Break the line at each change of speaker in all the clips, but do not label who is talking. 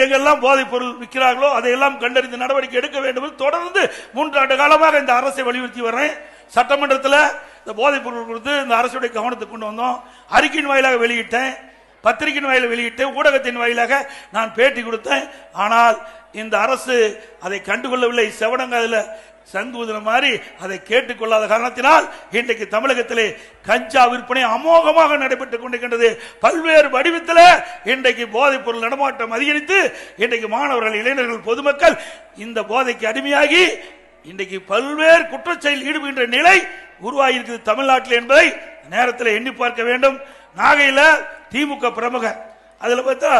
எங்கெல்லாம் போதைப் பொருள் விற்கிறார்களோ அதையெல்லாம் கண்டறிந்து நடவடிக்கை எடுக்க வேண்டும் என்று தொடர்ந்து 3 ஆண்டு காலமாக இந்த அரசை வலியுறுத்தி வர்றேன். சட்டமன்றத்தில் இந்த போதைப் பொருள் கொடுத்து இந்த அரசுடைய கவனத்துக்கு கொண்டு வந்தோம். அறிக்கையின் வாயிலாக வெளியிட்டேன், பத்திரிகையின் வாயிலாக வெளியிட்டேன், ஊடகத்தின் வாயிலாக நான் பேட்டி கொடுத்தேன். ஆனால் இந்த அரசு அதை கண்டுகொள்ளவில்லை. செவடங்காதில் சங்குதுன மாதிரி அதை கேட்டுக்கொள்ளாத காரணத்தினால் இன்றைக்கு தமிழகத்திலே கஞ்சா விற்பனை அமோகமாக நடைபெற்றுக் கொண்டிருக்கின்றது. பல்வேறு வடிவத்தில் இன்றைக்கு போதைப் பொருள் நடமாட்டம் அதிகரித்து இன்றைக்கு மாணவர்கள், இளைஞர்கள், பொதுமக்கள் இந்த போதைக்கு அடிமையாகி இன்றைக்கு பல்வேறு குற்றச்செயல் ஈடுபடுகின்ற நிலை உருவாகியிருக்கிறது தமிழ்நாட்டில் என்பதை நேரத்தில் எண்ணி பார்க்க வேண்டும். நாகையில் திமுக பிரமுகர் அதில் பார்த்தா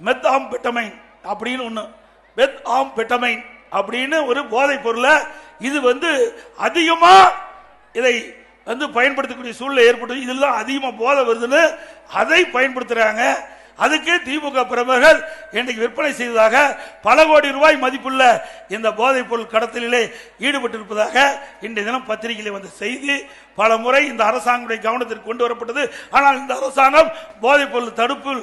மெத்தாம்பெட்டமைன் அப்படின்னு ஒன்று, மெத்தாம்பெட்டமைன் அப்படின்னு ஒரு போதைப் பொருளை இது அதிகமா இதை பயன்படுத்தக்கூடிய சூழ்நிலை ஏற்பட்டு இதெல்லாம் அதிகமா போதை வருதுன்னு அதை பயன்படுத்துறாங்க. அதுக்கு திமுக பிரமுகர்கள் இன்றைக்கு விற்பனை செய்ததாக பல கோடி ரூபாய் மதிப்புள்ள இந்த போதைப் பொருள் கடத்தலிலே ஈடுபட்டிருப்பதாக இன்றைய தினம் பத்திரிகையில் வந்த செய்தி பல முறை இந்த அரசாங்கத்துடைய கவனத்திற்கு கொண்டு வரப்பட்டது. ஆனால் இந்த அரசாங்கம் போதைப் பொருள் தடுப்பில்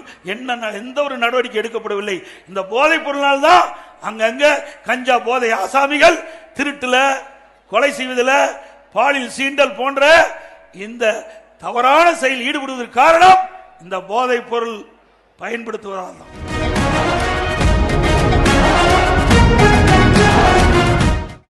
எந்த ஒரு நடவடிக்கை எடுக்கப்படவில்லை. இந்த போதைப் பொருளால் தான் அங்கங்க கஞ்சா போதை ஆசாமிகள் திருட்டுல, கொலை செய்வதில், பாலியல் சீண்டல் போன்ற இந்த தவறான செயல் ஈடுபடுவதற்கு காரணம் இந்த போதைப் பொருள் பயன்படுத்துவதால் தான்.